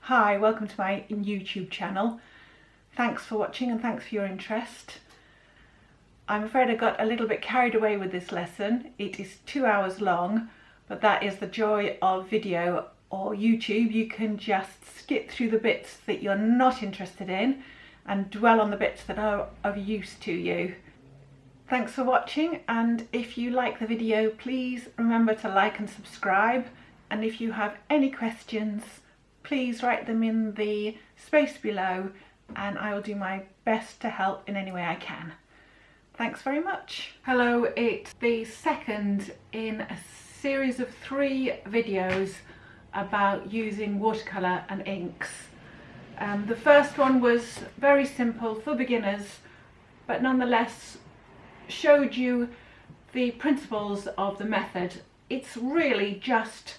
Hi, welcome to my YouTube channel. Thanks for watching and thanks for your interest. I'm afraid I got a little bit carried away with this lesson. It is 2 hours long, but that is the joy of video or YouTube. You can just skip through the bits that you're not interested in and dwell on the bits that are of use to you. Thanks for watching, and if you like the video, please remember to like and subscribe. And if you have any questions, please write them in the space below and I will do my best to help in any way I can. Thanks very much. Hello, it's the second in a series of 3 videos about using watercolour and inks. The first one was very simple for beginners, but nonetheless showed you the principles of the method. It's really just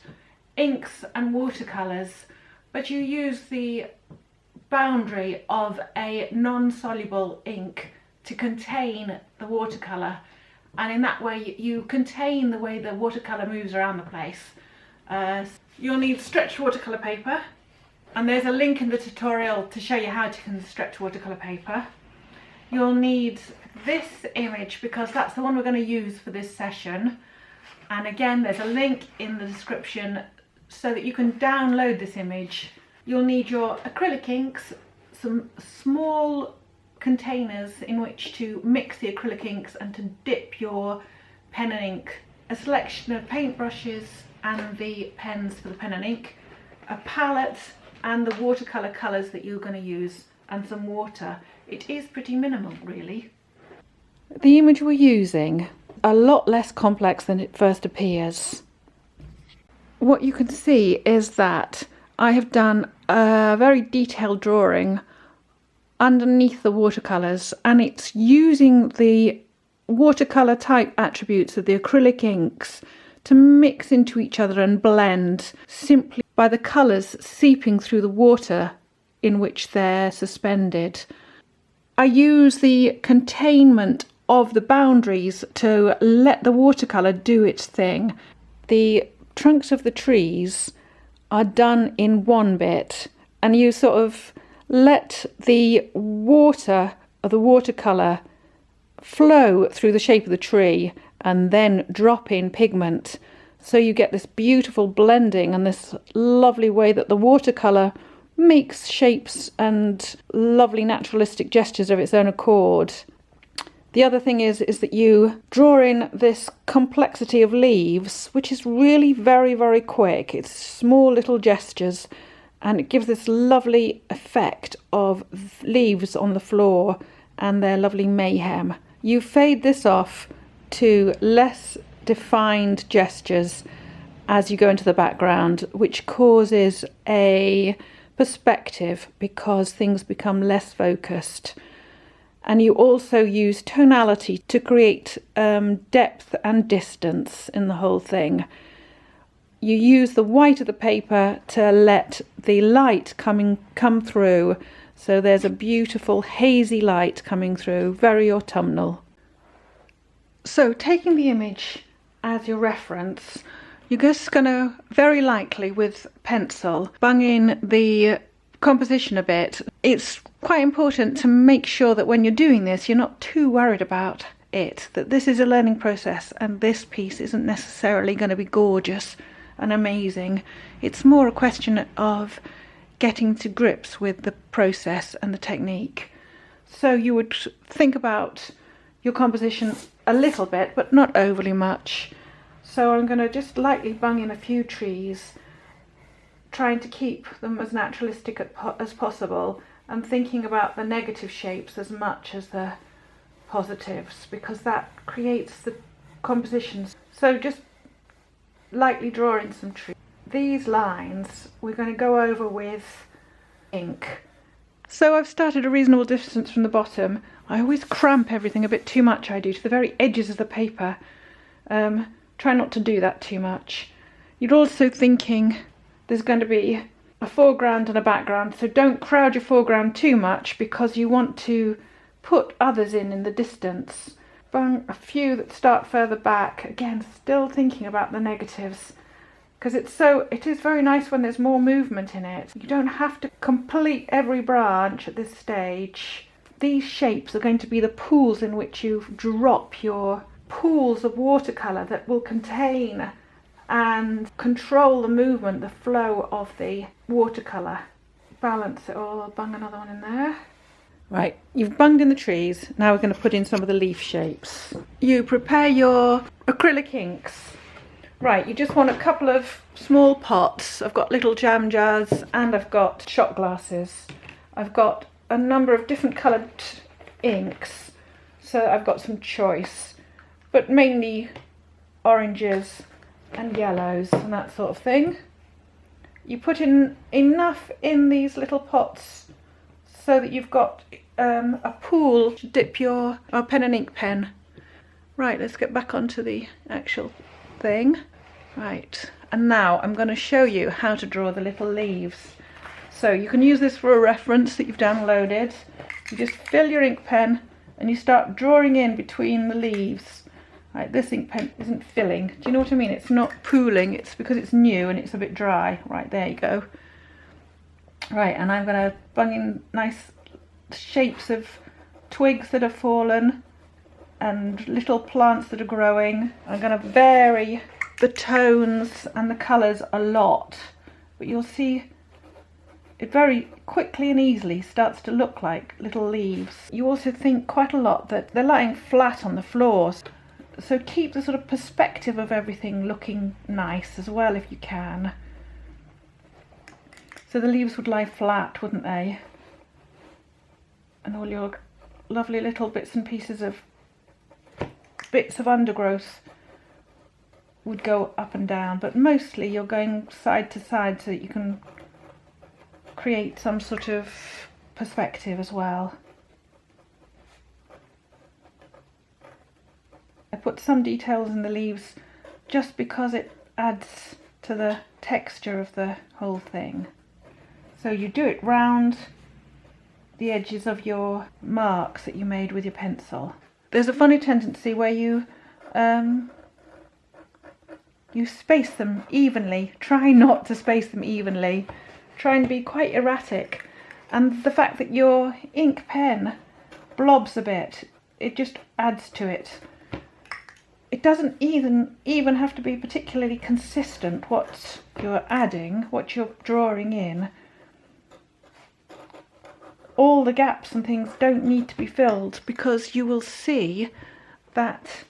inks and watercolours, but you use the boundary of a non-soluble ink to contain the watercolour, and in that way you contain the way the watercolour moves around the place. You'll need stretched watercolour paper, and there's a link in the tutorial to show you how to stretch watercolour paper. You'll need this image because that's the one we're going to use for this session, and again there's a link in the description so that you can download this image. You'll need your acrylic inks, some small containers in which to mix the acrylic inks and to dip your pen and ink, a selection of paintbrushes and the pens for the pen and ink, a palette and the watercolour colours that you're going to use, and some water. It is pretty minimal, really. The image we're using, a lot less complex than it first appears. What you can see is that I have done a very detailed drawing underneath the watercolours, and it's using the watercolour type attributes of the acrylic inks to mix into each other and blend simply by the colours seeping through the water in which they're suspended. I use the containment of the boundaries to let the watercolour do its thing. The trunks of the trees are done in one bit, and you sort of let the water of the watercolour flow through the shape of the tree and then drop in pigment, so you get this beautiful blending and this lovely way that the watercolour makes shapes and lovely naturalistic gestures of its own accord. The other thing is that you draw in this complexity of leaves, which is really very, very quick. It's small little gestures, and it gives this lovely effect of leaves on the floor and their lovely mayhem. You fade this off to less defined gestures as you go into the background, which causes a perspective because things become less focused. And you also use tonality to create depth and distance in the whole thing. You use the white of the paper to let the light come through, so there's a beautiful hazy light coming through, very autumnal. So taking the image as your reference, you're just going to very lightly with pencil bung in the composition a bit. It's quite important to make sure that when you're doing this you're not too worried about it, that this is a learning process and this piece isn't necessarily going to be gorgeous and amazing. It's more a question of getting to grips with the process and the technique. So you would think about your composition a little bit, but not overly much. So I'm going to just lightly bung in a few trees, trying to keep them as naturalistic as possible and thinking about the negative shapes as much as the positives, because that creates the compositions. So just lightly draw in some trees. These lines we're going to go over with ink. So I've started a reasonable distance from the bottom. I always cramp everything a bit too much, I do, to the very edges of the paper. Try not to do that too much. You're also thinking there's going to be a foreground and a background, so don't crowd your foreground too much because you want to put others in the distance. Bung a few that start further back, again still thinking about the negatives, because it is very nice when there's more movement in it. You don't have to complete every branch at this stage. These shapes are going to be the pools in which you drop your pools of watercolour that will contain and control the movement, the flow of the watercolour. Balance it all. I'll bung another one in there. Right, you've bunged in the trees. Now we're going to put in some of the leaf shapes. You prepare your acrylic inks. Right, you just want a couple of small pots. I've got little jam jars and I've got shot glasses. I've got a number of different coloured inks, so I've got some choice, but mainly oranges and yellows and that sort of thing. You put in enough in these little pots so that you've got a pool to dip your pen and ink pen. Right, let's get back onto the actual thing. Right, and now I'm going to show you how to draw the little leaves. So you can use this for a reference that you've downloaded. You just fill your ink pen and you start drawing in between the leaves. Right, this ink pen isn't filling. Do you know what I mean? It's not pooling, it's because it's new and it's a bit dry. Right, there you go. Right, and I'm going to bung in nice shapes of twigs that have fallen and little plants that are growing. I'm going to vary the tones and the colours a lot, but you'll see it very quickly and easily starts to look like little leaves. You also think quite a lot that they're lying flat on the floors, so keep the sort of perspective of everything looking nice as well if you can. So the leaves would lie flat, wouldn't they? And all your lovely little bits and pieces of undergrowth would go up and down, but mostly you're going side to side so that you can create some sort of perspective as well. I put some details in the leaves just because it adds to the texture of the whole thing. So you do it round the edges of your marks that you made with your pencil. There's a funny tendency where you space them evenly. Try not to space them evenly. Try and be quite erratic. And the fact that your ink pen blobs a bit, it just adds to it. It doesn't even have to be particularly consistent what you're adding, what you're drawing in. All the gaps and things don't need to be filled, because you will see that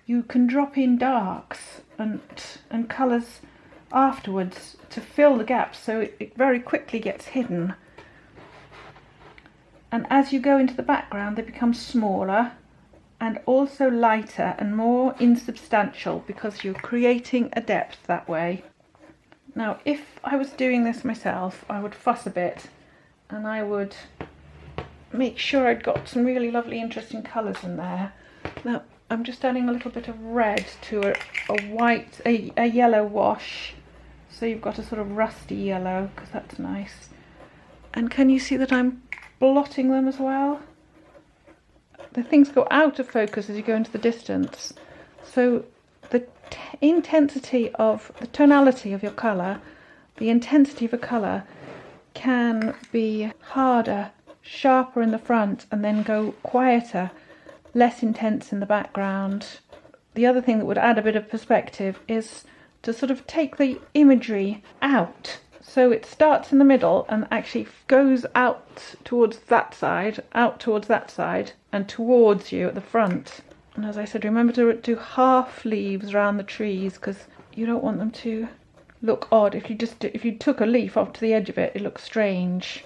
you can drop in darks and colours afterwards to fill the gaps, so it very quickly gets hidden. And as you go into the background, they become smaller and also lighter and more insubstantial, because you're creating a depth that way. Now, if I was doing this myself, I would fuss a bit and I would make sure I'd got some really lovely interesting colours in there. Now I'm just adding a little bit of red to a yellow wash, so you've got a sort of rusty yellow, because that's nice. And can you see that I'm blotting them as well? The things go out of focus as you go into the distance, so the intensity of the tonality of your colour, the intensity of a colour can be harder, sharper in the front, and then go quieter, less intense in the background. The other thing that would add a bit of perspective is to sort of take the imagery out. So it starts in the middle and actually goes out towards that side, and towards you at the front. And as I said, remember to do half leaves around the trees, because you don't want them to look odd. If you took a leaf off to the edge of it, it looks strange.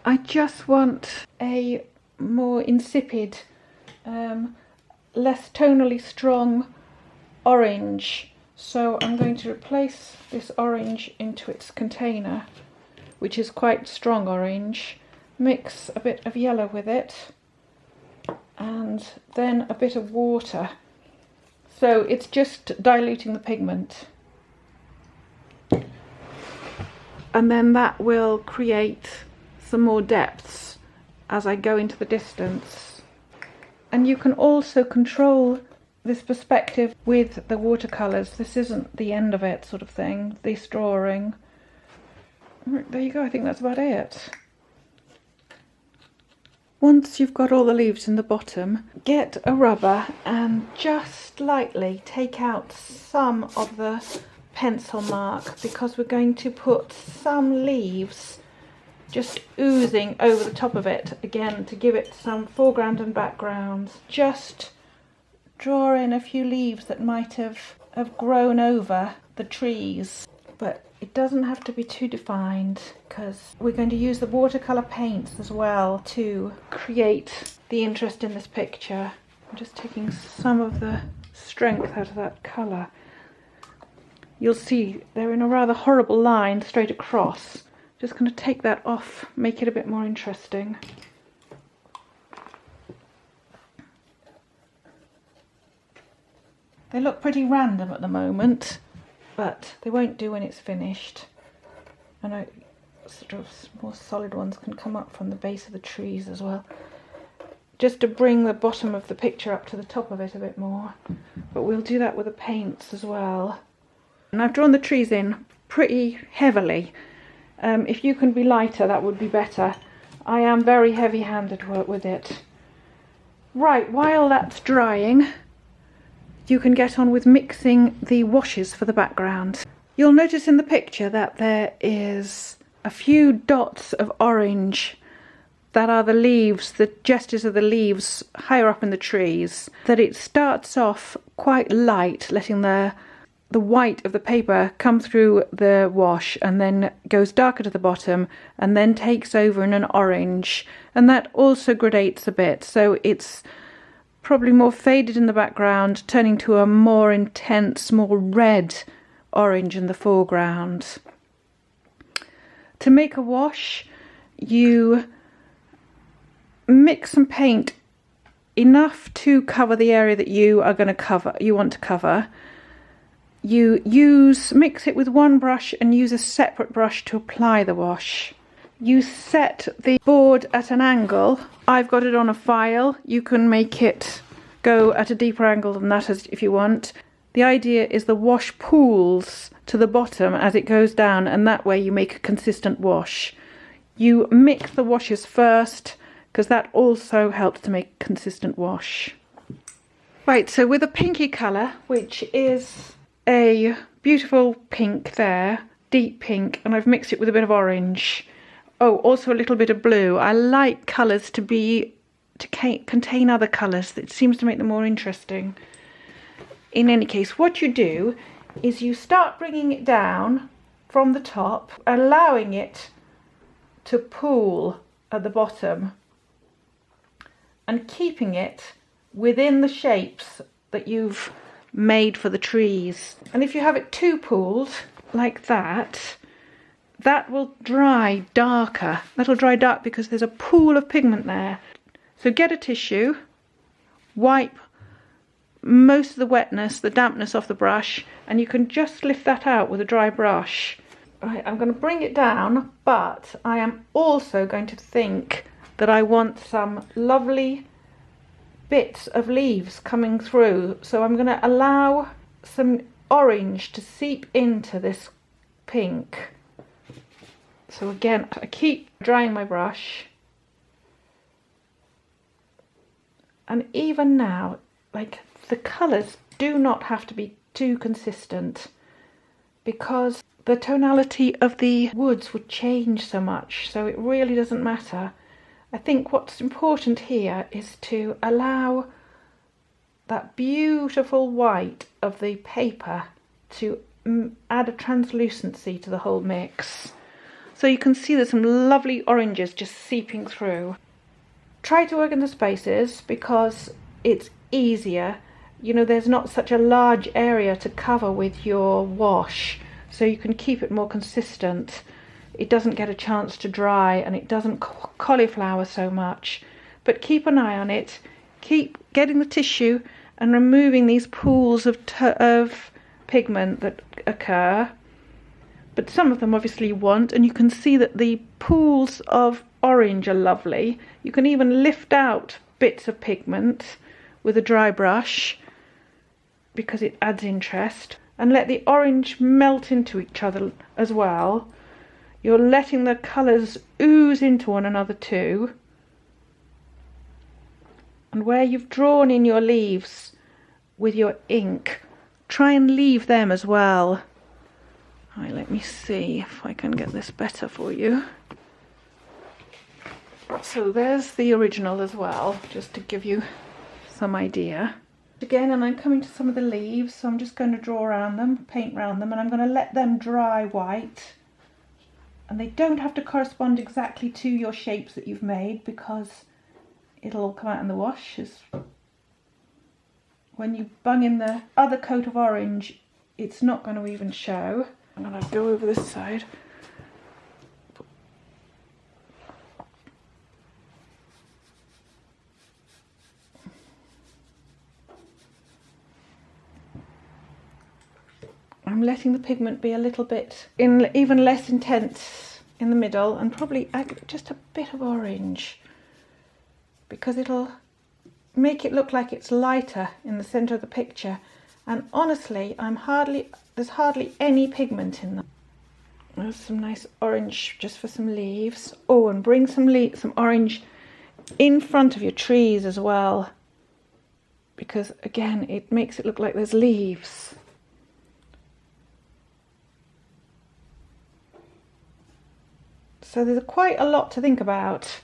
I just want a more insipid, less tonally strong orange. So I'm going to replace this orange into its container, which is quite strong orange. Mix a bit of yellow with it and then a bit of water. So it's just diluting the pigment. And then that will create some more depths as I go into the distance. And you can also control this perspective with the watercolours. This isn't the end of it sort of thing, this drawing. There you go, I think that's about it. Once you've got all the leaves in the bottom, get a rubber and just lightly take out some of the pencil mark, because we're going to put some leaves just oozing over the top of it, again to give it some foreground and background. Just draw in a few leaves that might have grown over the trees, but it doesn't have to be too defined, because we're going to use the watercolour paints as well to create the interest in this picture. I'm just taking some of the strength out of that colour. You'll see they're in a rather horrible line straight across. Just going to take that off, make it a bit more interesting. They look pretty random at the moment, but they won't do when it's finished. I know sort of more solid ones can come up from the base of the trees as well, just to bring the bottom of the picture up to the top of it a bit more. But we'll do that with the paints as well. And I've drawn the trees in pretty heavily. If you can be lighter, that would be better. I am very heavy-handed with it. Right, while that's drying, you can get on with mixing the washes for the background. You'll notice in the picture that there is a few dots of orange that are the leaves, the gestures of the leaves higher up in the trees. That it starts off quite light, letting the white of the paper come through the wash, and then goes darker to the bottom and then takes over in an orange, and that also gradates a bit, so it's probably more faded in the background, turning to a more intense, more red orange in the foreground. To make a wash, you mix some paint enough to cover the area that you want to cover. You mix it with one brush and use a separate brush to apply the wash. You set the board at an angle. I've got it on a file. You can make it go at a deeper angle than that if you want. The idea is the wash pools to the bottom as it goes down, and that way you make a consistent wash. You mix the washes first, because that also helps to make a consistent wash. Right, so with a pinky colour, which is a beautiful pink there, deep pink, and I've mixed it with a bit of orange. Oh, also a little bit of blue. I like colours to contain other colours. That seems to make them more interesting. In any case, what you do is you start bringing it down from the top, allowing it to pool at the bottom, and keeping it within the shapes that you've made for the trees. And if you have it too pooled like that, that will dry darker. That'll dry dark because there's a pool of pigment there. So get a tissue, wipe most of the wetness, the dampness off the brush, and you can just lift that out with a dry brush. Right, I'm going to bring it down, but I am also going to think that I want some lovely bits of leaves coming through. So I'm going to allow some orange to seep into this pink. So again, I keep drying my brush. And even now, like, the colours do not have to be too consistent, because the tonality of the woods would change so much, so it really doesn't matter. I think what's important here is to allow that beautiful white of the paper to add a translucency to the whole mix. So you can see there's some lovely oranges just seeping through. Try to work in the spaces because it's easier. You know, there's not such a large area to cover with your wash, so you can keep it more consistent. It doesn't get a chance to dry and it doesn't cauliflower so much. But keep an eye on it. Keep getting the tissue and removing these pools of pigment that occur. But some of them obviously you want, and you can see that the pools of orange are lovely. You can even lift out bits of pigment with a dry brush because it adds interest, and let the orange melt into each other as well. You're letting the colours ooze into one another too. And where you've drawn in your leaves with your ink, try and leave them as well. Right, let me see if I can get this better for you. So there's the original as well, just to give you some idea. Again, and I'm coming to some of the leaves, so I'm just going to draw around them, paint around them, and I'm going to let them dry white. And they don't have to correspond exactly to your shapes that you've made, because it'll all come out in the wash. When you bung in the other coat of orange, it's not going to even show. I'm going to go over this side. I'm letting the pigment be a little bit even less intense in the middle, and probably just a bit of orange, because it'll make it look like it's lighter in the centre of the picture. And honestly, there's hardly any pigment in them. There's some nice orange just for some leaves. Oh, and bring some orange in front of your trees as well, because again it makes it look like there's leaves. So there's quite a lot to think about,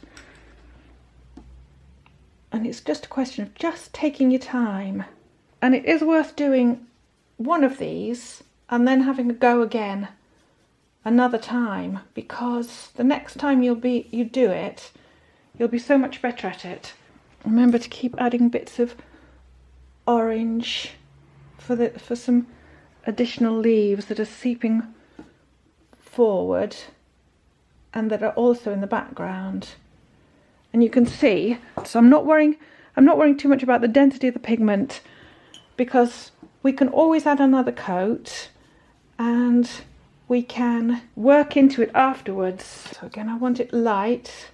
and it's just a question of just taking your time. And it is worth doing one of these and then having a go again another time, because the next time you do it, you'll be so much better at it. Remember to keep adding bits of orange for some additional leaves that are seeping forward and that are also in the background. And you can see, so I'm not worrying too much about the density of the pigment, because we can always add another coat and we can work into it afterwards. So again, I want it light.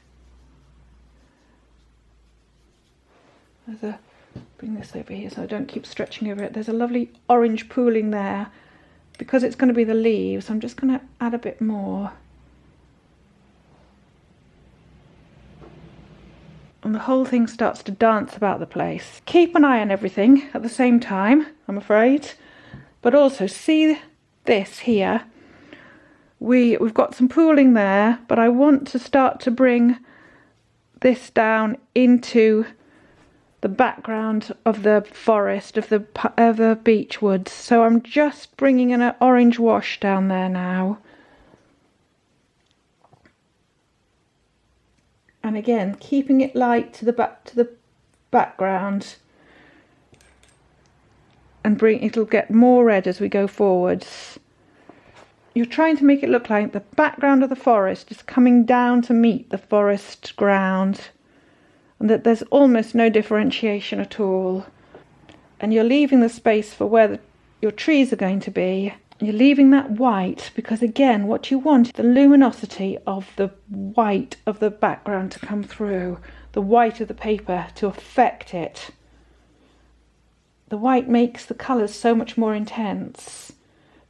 Bring this over here so I don't keep stretching over it. There's a lovely orange pooling there. Because it's going to be the leaves, I'm just going to add a bit more. And the whole thing starts to dance about the place. Keep an eye on everything at the same time, I'm afraid. But also see this here. We've got some pooling there, but I want to start to bring this down into the background of the forest, of the beech woods. So I'm just bringing an orange wash down there now. And again, keeping it light to the background, and it'll get more red as we go forwards. You're trying to make it look like the background of the forest is coming down to meet the forest ground, and that there's almost no differentiation at all. And you're leaving the space for where your trees are going to be. You're leaving that white because, again, what you want is the luminosity of the white of the background to come through, the white of the paper to affect it. The white makes the colours so much more intense.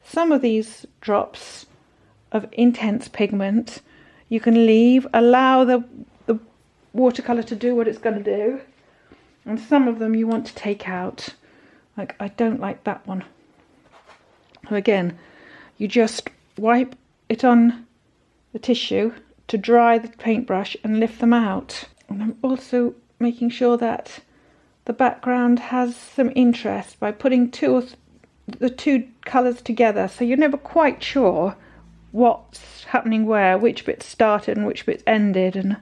Some of these drops of intense pigment you can leave, allow the watercolour to do what it's going to do, and some of them you want to take out. Like, I don't like that one. So again, you just wipe it on the tissue to dry the paintbrush and lift them out. And I'm also making sure that the background has some interest by putting the two colours together, so you're never quite sure what's happening where, which bits started and which bits ended, and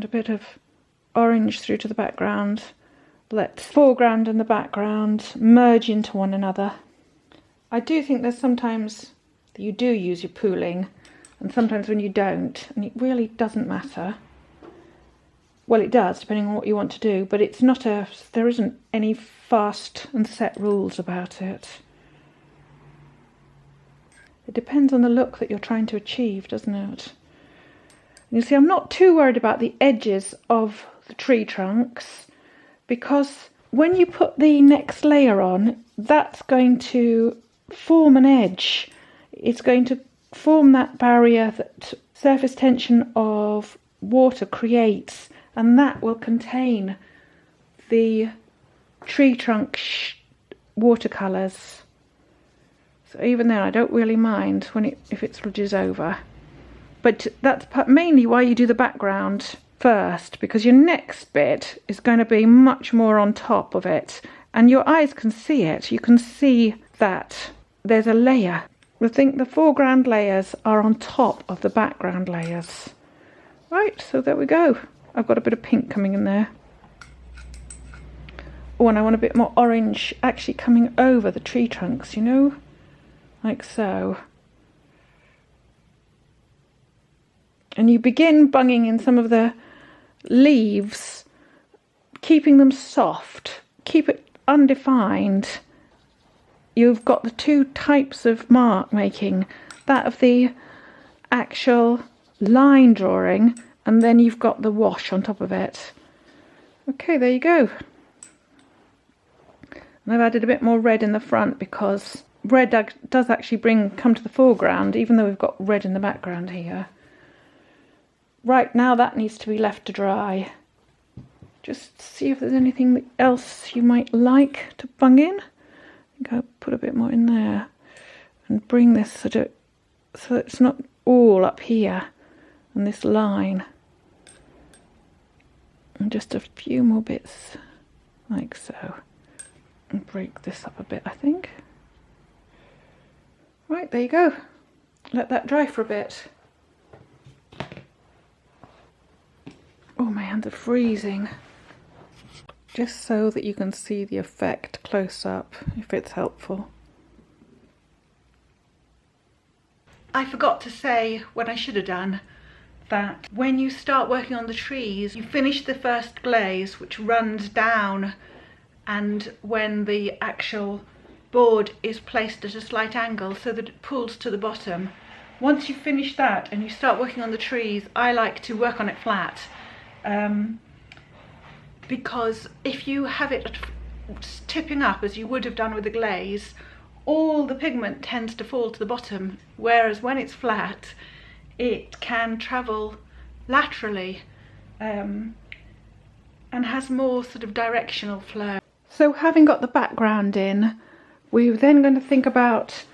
a bit of orange through to the background. Let the foreground and the background merge into one another. I do think there's sometimes that you do use your pooling and sometimes when you don't, and it really doesn't matter. Well, it does, depending on what you want to do, but it's not there isn't any fast and set rules about it. It depends on the look that you're trying to achieve, doesn't it? And you see, I'm not too worried about the edges of the tree trunks, because when you put the next layer on, that's going to form an edge. It's going to form that barrier that surface tension of water creates, and that will contain the tree trunk watercolours. So even then I don't really mind if it smudges over. But that's mainly why you do the background first, because your next bit is going to be much more on top of it, and your eyes can see it. You can see that there's a layer. I think the foreground layers are on top of the background layers. Right, so there we go. I've got a bit of pink coming in there. Oh, and I want a bit more orange actually coming over the tree trunks, you know, like so. And you begin bunging in some of the leaves, keeping them soft, keep it undefined. You've got the two types of mark making, that of the actual line drawing, and then you've got the wash on top of it. Okay, there you go. And I've added a bit more red in the front because red does actually come to the foreground, even though we've got red in the background here. Right, now that needs to be left to dry. Just see if there's anything else you might like to bung in. I think I'll put a bit more in there and bring this so it's not all up here on this line. And just a few more bits like so. And break this up a bit, I think. Right, there you go. Let that dry for a bit. Oh, my hands are freezing. Just so that you can see the effect close up, if it's helpful. I forgot to say, what I should have done, that when you start working on the trees, you finish the first glaze, which runs down, and when the actual board is placed at a slight angle so that it pulls to the bottom. Once you finish that and you start working on the trees, I like to work on it flat. Because if you have it tipping up as you would have done with the glaze, all the pigment tends to fall to the bottom, whereas when it's flat it can travel laterally and has more sort of directional flow. So having got the background in, we're then going to think about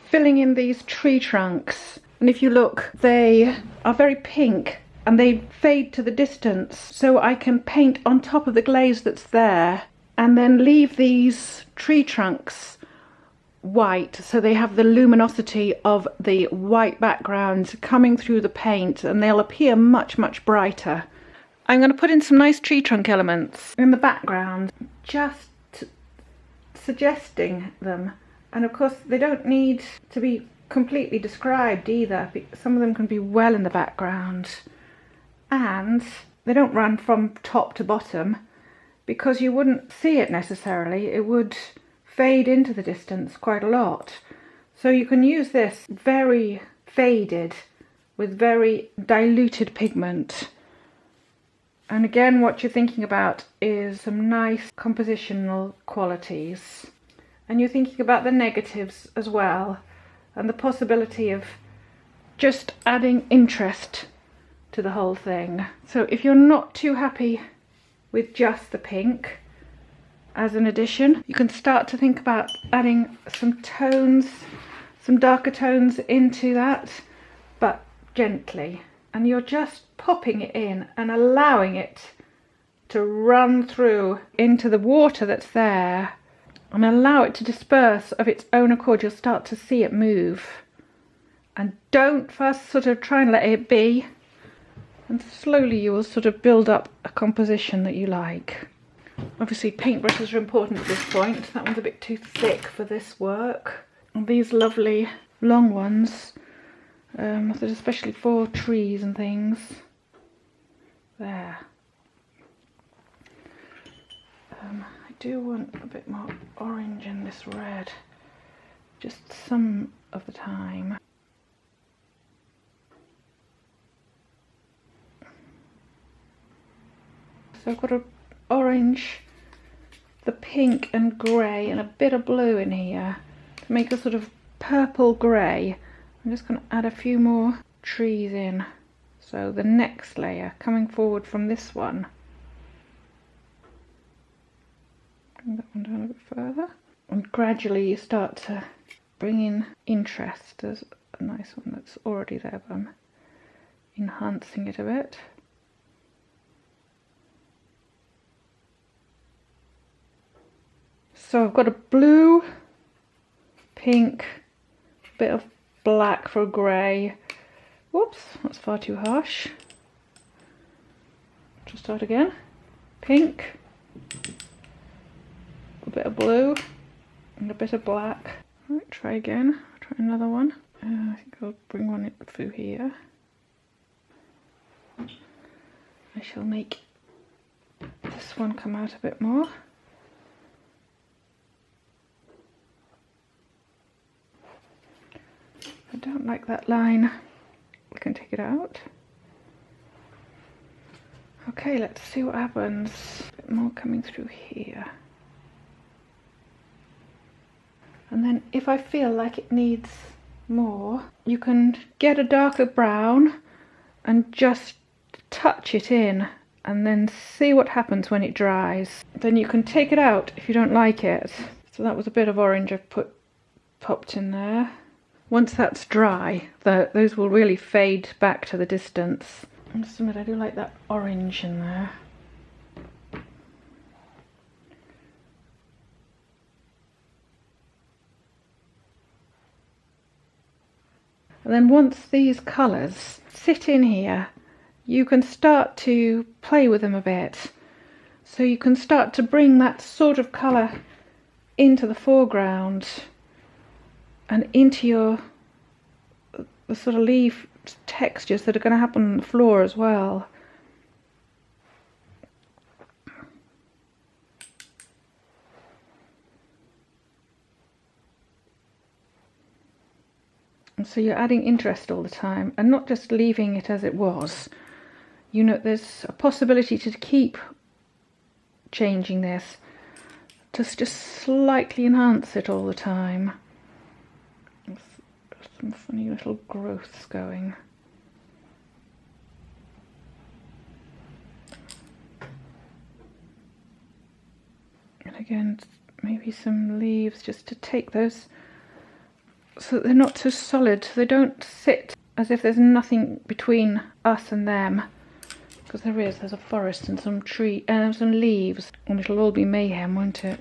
filling in these tree trunks, and if you look, they are very pink and they fade to the distance, so I can paint on top of the glaze that's there and then leave these tree trunks white so they have the luminosity of the white background coming through the paint, and they'll appear much, much brighter. I'm going to put in some nice tree trunk elements in the background, just suggesting them, and of course they don't need to be completely described either. Some of them can be well in the background, and they don't run from top to bottom because you wouldn't see it necessarily. It would fade into the distance quite a lot. So you can use this very faded with very diluted pigment. And again, what you're thinking about is some nice compositional qualities. And you're thinking about the negatives as well, and the possibility of just adding interest to the whole thing. So if you're not too happy with just the pink as an addition, you can start to think about adding some tones, some darker tones into that, but gently. And you're just popping it in and allowing it to run through into the water that's there and allow it to disperse of its own accord. You'll start to see it move. And don't first sort of try and let it be, and slowly you will sort of build up a composition that you like. Obviously paintbrushes are important at this point. That one's a bit too thick for this work. And these lovely long ones, that are especially for trees and things. There. I do want a bit more orange in this red, just some of the time. So I've got an orange, the pink and grey and a bit of blue in here to make a sort of purple grey. I'm just going to add a few more trees in. So the next layer coming forward from this one. Bring that one down a bit further. And gradually you start to bring in interest. There's a nice one that's already there, but I'm enhancing it a bit. So I've got a blue, pink, bit of black for a grey. Whoops, that's far too harsh. Just start again. Pink, a bit of blue, and a bit of black. Right, try again. Try another one. I think I'll bring one through here. I shall make this one come out a bit more. I don't like that line. We can take it out. Okay, let's see what happens. A bit more coming through here. And then if I feel like it needs more, you can get a darker brown and just touch it in and then see what happens when it dries. Then you can take it out if you don't like it. So that was a bit of orange I've popped in there. Once that's dry, those will really fade back to the distance. I must admit, I do like that orange in there. And then once these colours sit in here, you can start to play with them a bit. So you can start to bring that sort of colour into the foreground and into the sort of leaf textures that are going to happen on the floor as well. And so you're adding interest all the time and not just leaving it as it was. You know, there's a possibility to keep changing this, to just slightly enhance it all the time. Some funny little growths going. And again, maybe some leaves just to take those so that they're not too solid, so they don't sit as if there's nothing between us and them. Because there's a forest and some tree and some leaves, and it'll all be mayhem, won't it?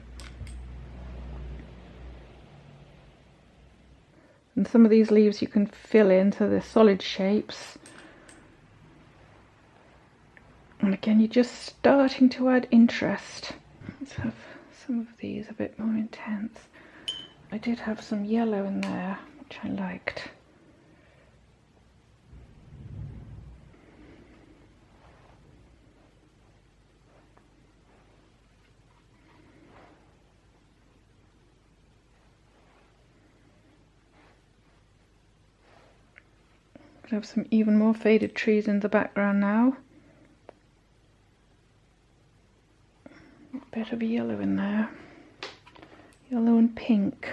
And some of these leaves you can fill in so they're solid shapes. And again, you're just starting to add interest. Let's have some of these a bit more intense. I did have some yellow in there, which I liked. I have some even more faded trees in the background now. A bit of yellow in there. Yellow and pink.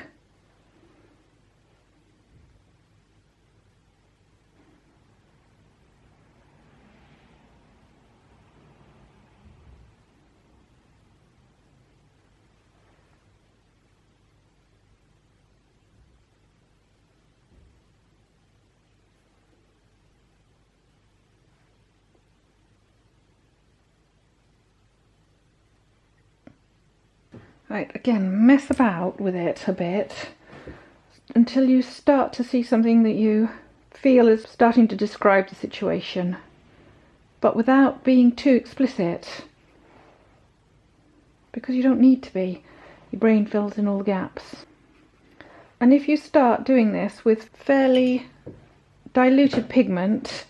Right, again, mess about with it a bit until you start to see something that you feel is starting to describe the situation, but without being too explicit, because you don't need to be. Your brain fills in all the gaps. And if you start doing this with fairly diluted pigment,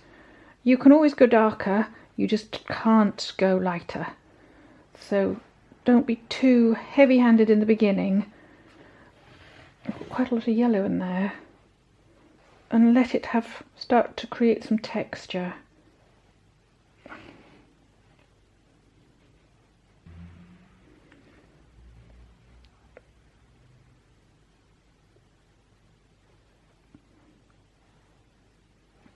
you can always go darker, you just can't go lighter. So don't be too heavy-handed in the beginning. I've got quite a lot of yellow in there. And let it start to create some texture.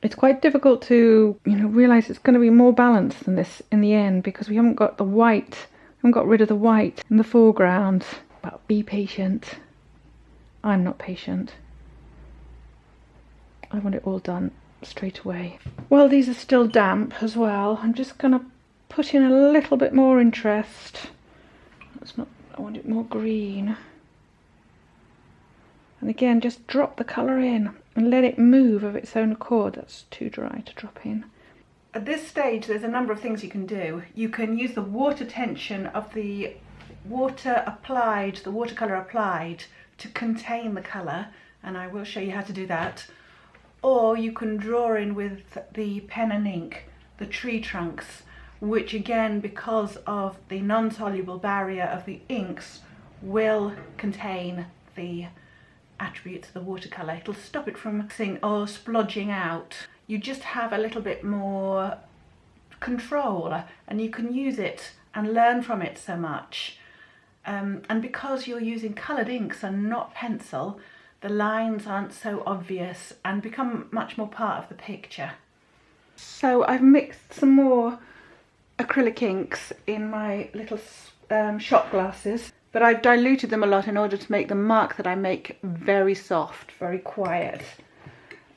It's quite difficult to, realise it's going to be more balanced than this in the end, because we haven't got the white, we haven't got rid of the white in the foreground. But be patient. I'm not patient. I want it all done straight away. While these are still damp as well, I'm just going to put in a little bit more interest. I want it more green. And again, just drop the colour in and let it move of its own accord. That's too dry to drop in. At this stage, there's a number of things you can do. You can use the water tension of the watercolour applied to contain the colour, and I will show you how to do that. Or you can draw in with the pen and ink the tree trunks, which again, because of the non-soluble barrier of the inks, will contain the attributes of the watercolour. It'll stop it from mixing or splodging out. You just have a little bit more control, and you can use it and learn from it so much. And because you're using coloured inks and not pencil, the lines aren't so obvious and become much more part of the picture. So I've mixed some more acrylic inks in my little shot glasses, but I've diluted them a lot in order to make the mark that I make very soft, very quiet.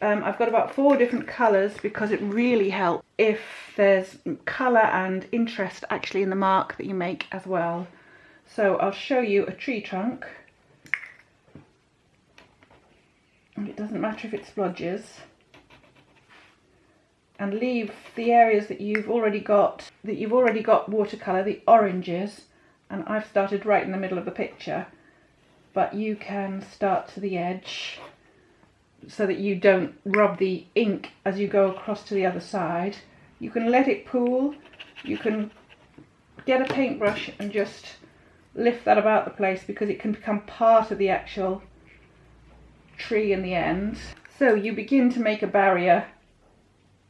I've got about 4 different colours because it really helps if there's colour and interest actually in the mark that you make as well. So I'll show you a tree trunk, and it doesn't matter if it splodges, and leave the areas that you've already got watercolour, the oranges, and I've started right in the middle of the picture, but you can start to the edge so that you don't rub the ink as you go across to the other side. You can let it pool, you can get a paintbrush and just lift that about the place, because it can become part of the actual tree in the end. So you begin to make a barrier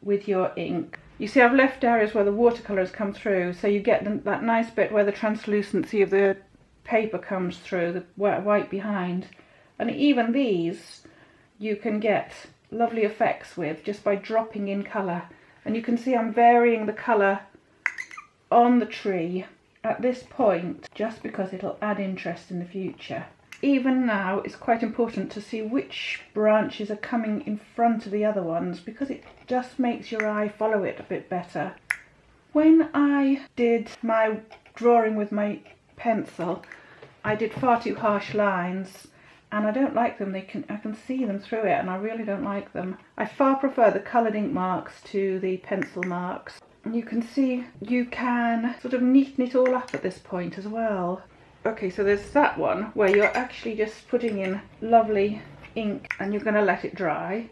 with your ink. You see, I've left areas where the watercolour has come through, so you get that nice bit where the translucency of the paper comes through, the white behind. And even these you can get lovely effects with just by dropping in colour. And you can see I'm varying the colour on the tree at this point just because it'll add interest in the future. Even now, it's quite important to see which branches are coming in front of the other ones, because it just makes your eye follow it a bit better. When I did my drawing with my pencil, I did far too harsh lines, and I don't like them. I can see them through it, and I really don't like them. I far prefer the coloured ink marks to the pencil marks. And you can see you can sort of neaten it all up at this point as well. Okay, so there's that one where you're actually just putting in lovely ink and you're going to let it dry.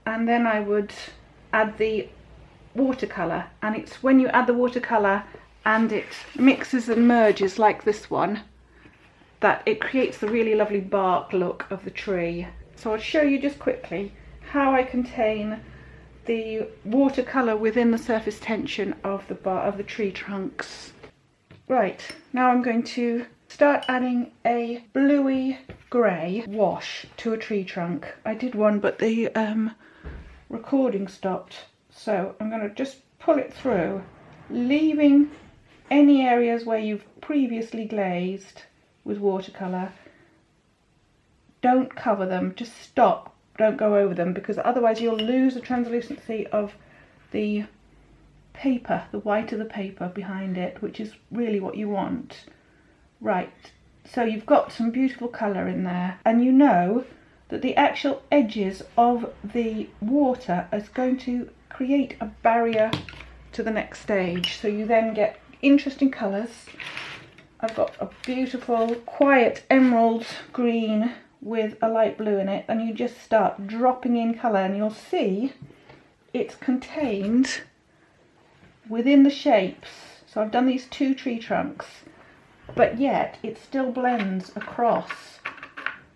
And then I would add the watercolour, and it's when you add the watercolour and it mixes and merges like this one that it creates the really lovely bark look of the tree. So I'll show you just quickly how I contain the watercolour within the surface tension of the tree trunks. Right, now I'm going to start adding a bluey grey wash to a tree trunk. I did one, but the recording stopped, so I'm going to just pull it through, leaving any areas where you've previously glazed with watercolour. Don't cover them, just stop, don't go over them, because otherwise you'll lose the translucency of the paper, the white of the paper behind it, which is really what you want. Right, so you've got some beautiful colour in there, and you know that the actual edges of the water is going to create a barrier to the next stage. So you then get interesting colours. I've got a beautiful quiet emerald green with a light blue in it, and you just start dropping in colour and you'll see it's contained within the shapes. So I've done these two tree trunks, but yet it still blends across.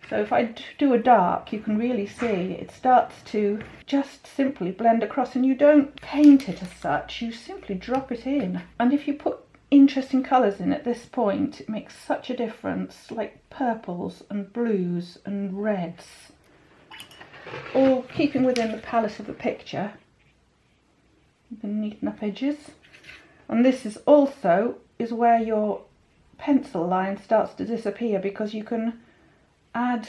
So if I do a dark, you can really see it starts to just simply blend across, and you don't paint it as such, you simply drop it in. And if you put interesting colours in at this point, it makes such a difference, like purples and blues and reds, all keeping within the palette of the picture. You can neaten up edges. And this is also where your pencil line starts to disappear, because you can add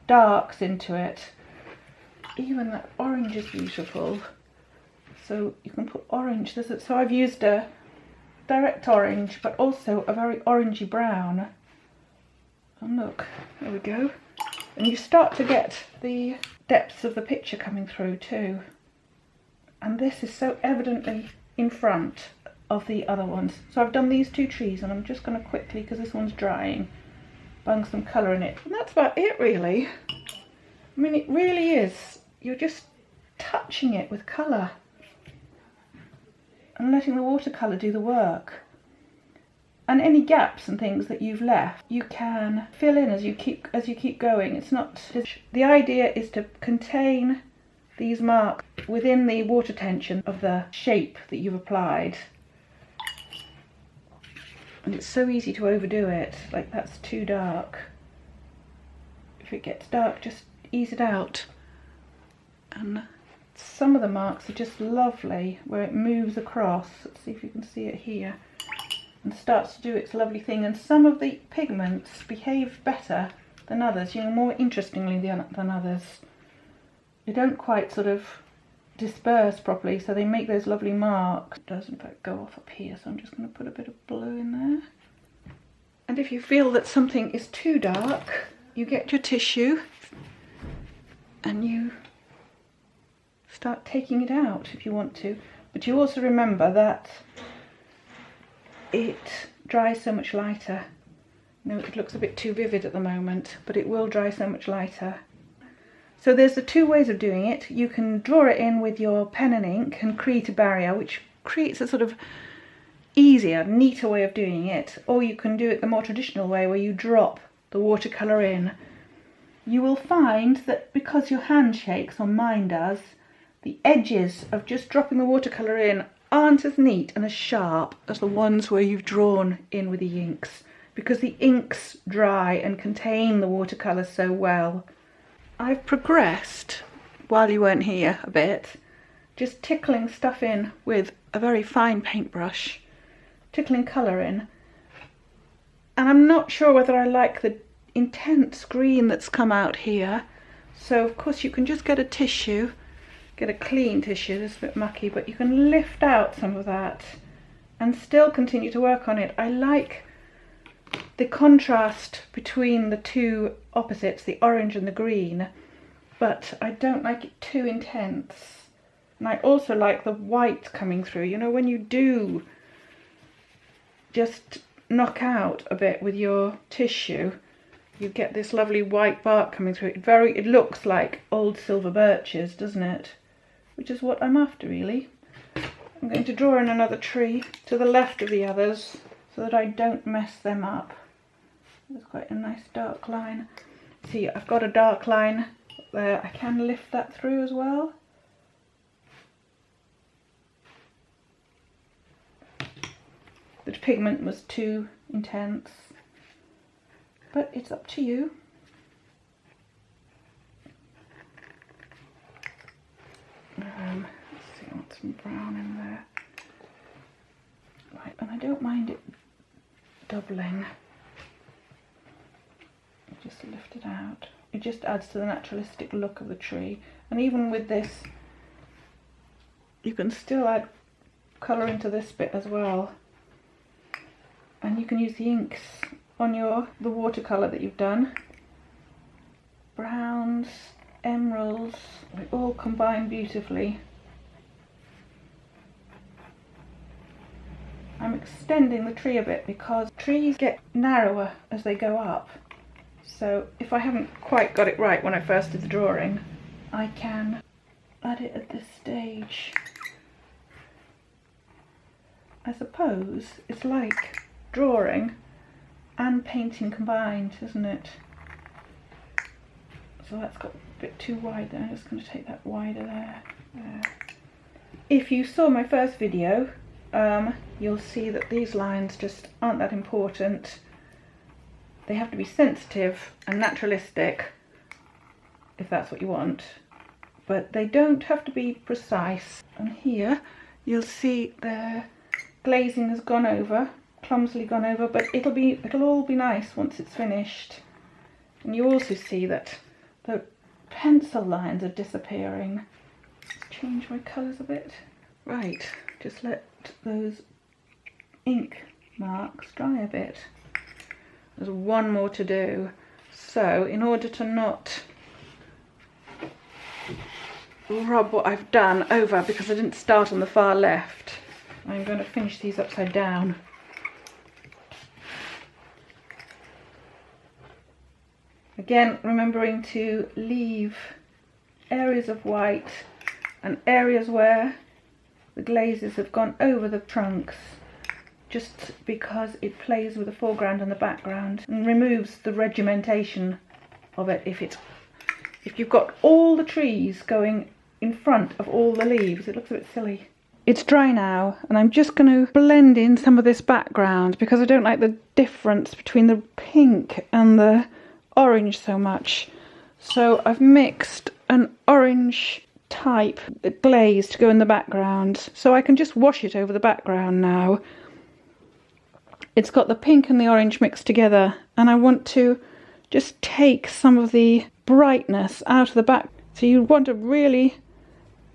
darks into it. Even that orange is beautiful, so you can put orange. So I've used a direct orange, but also a very orangey brown. And look, there we go. And you start to get the depths of the picture coming through too. And this is so evidently in front of the other ones. So I've done these two trees, and I'm just going to quickly, because this one's drying, bung some colour in it. And that's about it really. I mean, it really is. You're just touching it with colour and letting the watercolour do the work. And any gaps and things that you've left, you can fill in as you keep going. It's not. The idea is to contain these marks within the water tension of the shape that you've applied. And it's so easy to overdo it, like that's too dark. If it gets dark, just ease it out. And some of the marks are just lovely, where it moves across. Let's see if you can see it here. And starts to do its lovely thing. And some of the pigments behave better than others, you know, more interestingly than others. They don't quite sort of disperse properly, so they make those lovely marks. It does in fact go off up here, so I'm just going to put a bit of blue in there. And if you feel that something is too dark, you get your tissue and you start taking it out if you want to. But you also remember that it dries so much lighter. You know, it looks a bit too vivid at the moment, but it will dry so much lighter. So there's the two ways of doing it. You can draw it in with your pen and ink and create a barrier, which creates a sort of easier, neater way of doing it. Or you can do it the more traditional way, where you drop the watercolour in. You will find that because your hand shakes, or mine does, the edges of just dropping the watercolour in aren't as neat and as sharp as the ones where you've drawn in with the inks, because the inks dry and contain the watercolour so well. I've progressed, while you weren't here, a bit, just tickling stuff in with a very fine paintbrush, tickling colour in. And I'm not sure whether I like the intense green that's come out here. So of course you can just get a tissue, get a clean tissue, this is a bit mucky, but you can lift out some of that and still continue to work on it. I like the contrast between the two opposites, the orange and the green, but I don't like it too intense. And I also like the white coming through. You know, when you do just knock out a bit with your tissue, you get this lovely white bark coming through. It looks like old silver birches, doesn't it? Which is what I'm after, really. I'm going to draw in another tree to the left of the others so that I don't mess them up. There's quite a nice dark line. See, I've got a dark line there. I can lift that through as well. The pigment was too intense, but it's up to you. Let's see, I want some brown in there. Right, and I don't mind it doubling. Just lift it out. It just adds to the naturalistic look of the tree. And even with this, you can still add colour into this bit as well. And you can use the inks on the watercolour that you've done. Brown They all combine beautifully. I'm extending the tree a bit because trees get narrower as they go up. So if I haven't quite got it right when I first did the drawing, I can add it at this stage. I suppose it's like drawing and painting combined, isn't it? So that's got a bit too wide there. I'm just going to take that wider there. If you saw my first video, you'll see that these lines just aren't that important. They have to be sensitive and naturalistic, if that's what you want, but they don't have to be precise. And here you'll see the glazing has gone over, clumsily gone over, but it'll all be nice once it's finished. And you also see that the pencil lines are disappearing. Let's change my colours a bit. Right, just let those ink marks dry a bit. There's one more to do. So in order to not rub what I've done over, because I didn't start on the far left, I'm going to finish these upside down. Again, remembering to leave areas of white and areas where the glazes have gone over the trunks, just because it plays with the foreground and the background and removes the regimentation of it. If you've got all the trees going in front of all the leaves, it looks a bit silly. It's dry now, and I'm just going to blend in some of this background because I don't like the difference between the pink and the orange so much. So I've mixed an orange type glaze to go in the background, so I can just wash it over the background now. It's got the pink and the orange mixed together, and I want to just take some of the brightness out of the back. So you want a really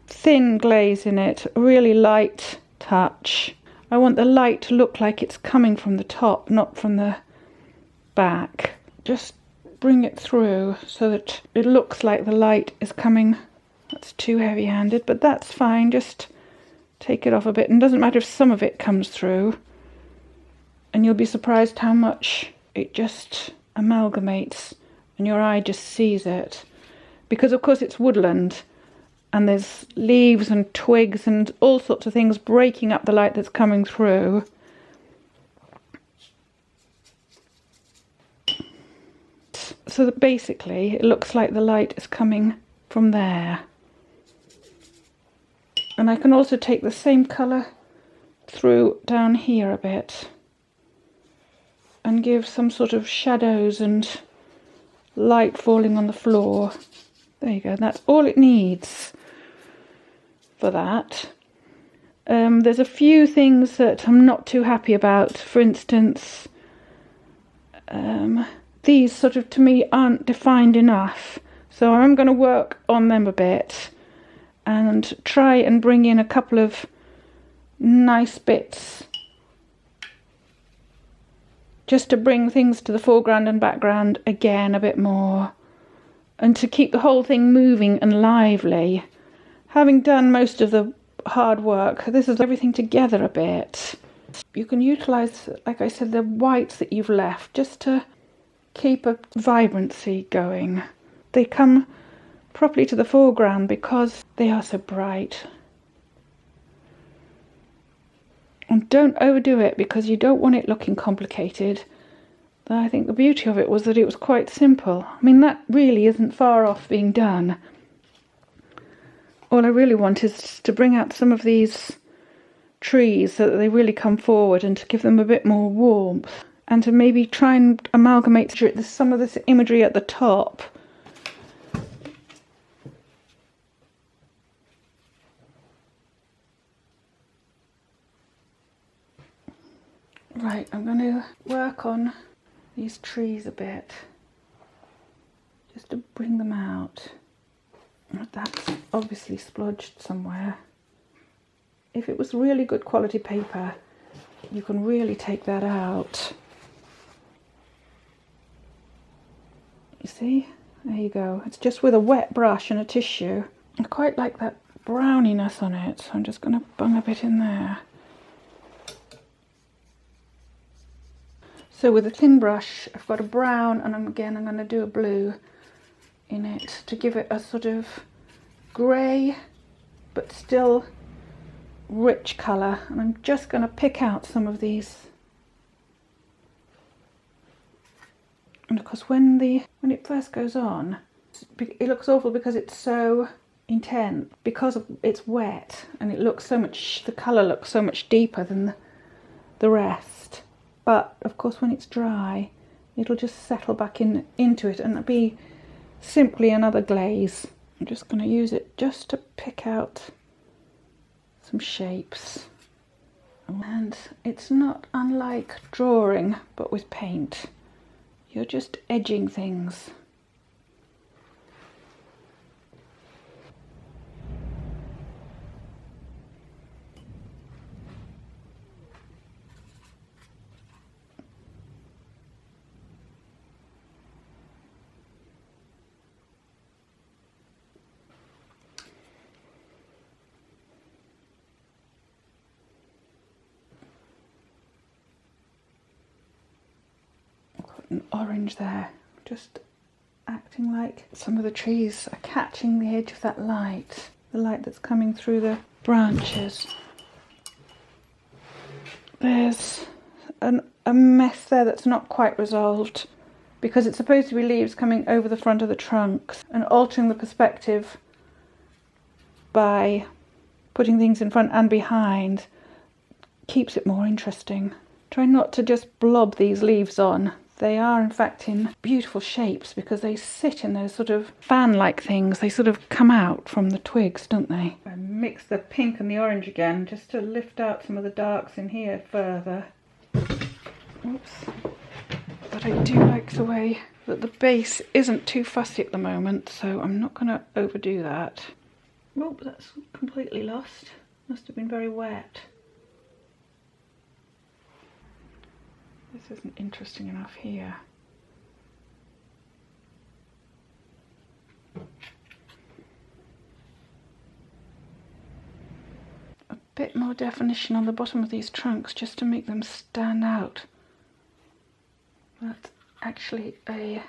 thin glaze in it, a really light touch. I want the light to look like it's coming from the top, not from the back. Just bring it through so that it looks like the light is coming. That's too heavy-handed, but that's fine. Just take it off a bit, and it doesn't matter if some of it comes through. And you'll be surprised how much it just amalgamates and your eye just sees it. Because of course it's woodland and there's leaves and twigs and all sorts of things breaking up the light that's coming through. So that basically it looks like the light is coming from there. And I can also take the same colour through down here a bit and give some sort of shadows and light falling on the floor. There you go, that's all it needs for that. There's a few things that I'm not too happy about. For instance, these sort of, to me, aren't defined enough. So I'm going to work on them a bit and try and bring in a couple of nice bits just to bring things to the foreground and background again a bit more, and to keep the whole thing moving and lively. Having done most of the hard work, this is everything together a bit. You can utilise, like I said, the whites that you've left just to keep a vibrancy going. They come properly to the foreground because they are so bright. And don't overdo it because you don't want it looking complicated. I think the beauty of it was that it was quite simple. I mean, that really isn't far off being done. All I really want is to bring out some of these trees so that they really come forward, and to give them a bit more warmth, and to maybe try and amalgamate some of this imagery at the top. Right, I'm going to work on these trees a bit, just to bring them out. That's obviously splodged somewhere. If it was really good quality paper, you can really take that out. You see? There you go. It's just with a wet brush and a tissue. I quite like that browniness on it, so I'm just going to bung a bit in there. So with a thin brush, I've got a brown, and again I'm going to do a blue in it to give it a sort of grey but still rich colour. And I'm just going to pick out some of these. And of course when it first goes on, it looks awful because it's so intense, because it's wet, and it looks so much, the colour looks so much deeper than the rest. But of course when it's dry, it'll just settle back into it, and it'll be simply another glaze. I'm just going to use it just to pick out some shapes. And it's not unlike drawing, but with paint. You're just edging things. An orange there, just acting like some of the trees are catching the edge of that light, the light that's coming through the branches. There's a mess there that's not quite resolved, because it's supposed to be leaves coming over the front of the trunks, and altering the perspective by putting things in front and behind keeps it more interesting. Try not to just blob these leaves on. They are in fact in beautiful shapes because they sit in those sort of fan-like things. They sort of come out from the twigs, don't they? I mix the pink and the orange again just to lift out some of the darks in here further. Oops. But I do like the way that the base isn't too fussy at the moment, so I'm not going to overdo that. Oh, that's completely lost. Must have been very wet. This isn't interesting enough here. A bit more definition on the bottom of these trunks just to make them stand out. That's actually a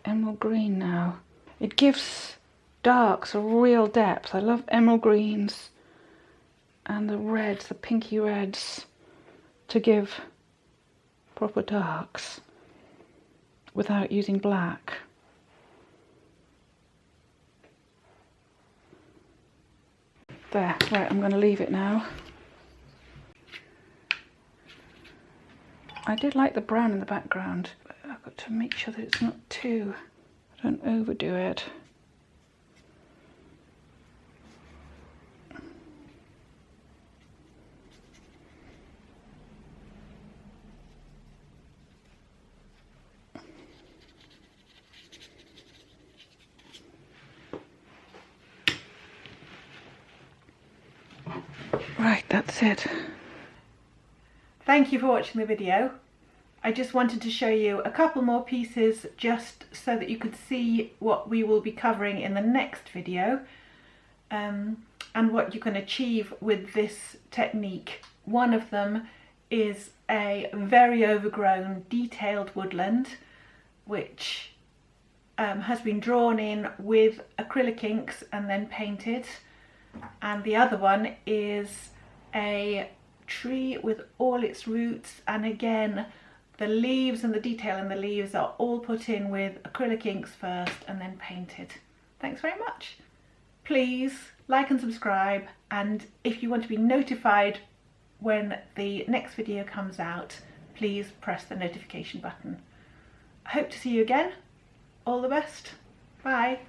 emerald green now. It gives darks a real depth. I love emerald greens and the reds, the pinky reds, to give proper darks without using black. There, right, I'm going to leave it now. I did like the brown in the background, but I've got to make sure that it's not too, I don't overdo it. Right, that's it. Thank you for watching the video. I just wanted to show you a couple more pieces just so that you could see what we will be covering in the next video, and what you can achieve with this technique. One of them is a very overgrown detailed woodland which has been drawn in with acrylic inks and then painted. And the other one is a tree with all its roots, and again the leaves and the detail in the leaves are all put in with acrylic inks first and then painted. Thanks very much. Please like and subscribe, and if you want to be notified when the next video comes out, please press the notification button. I hope to see you again. All the best. Bye.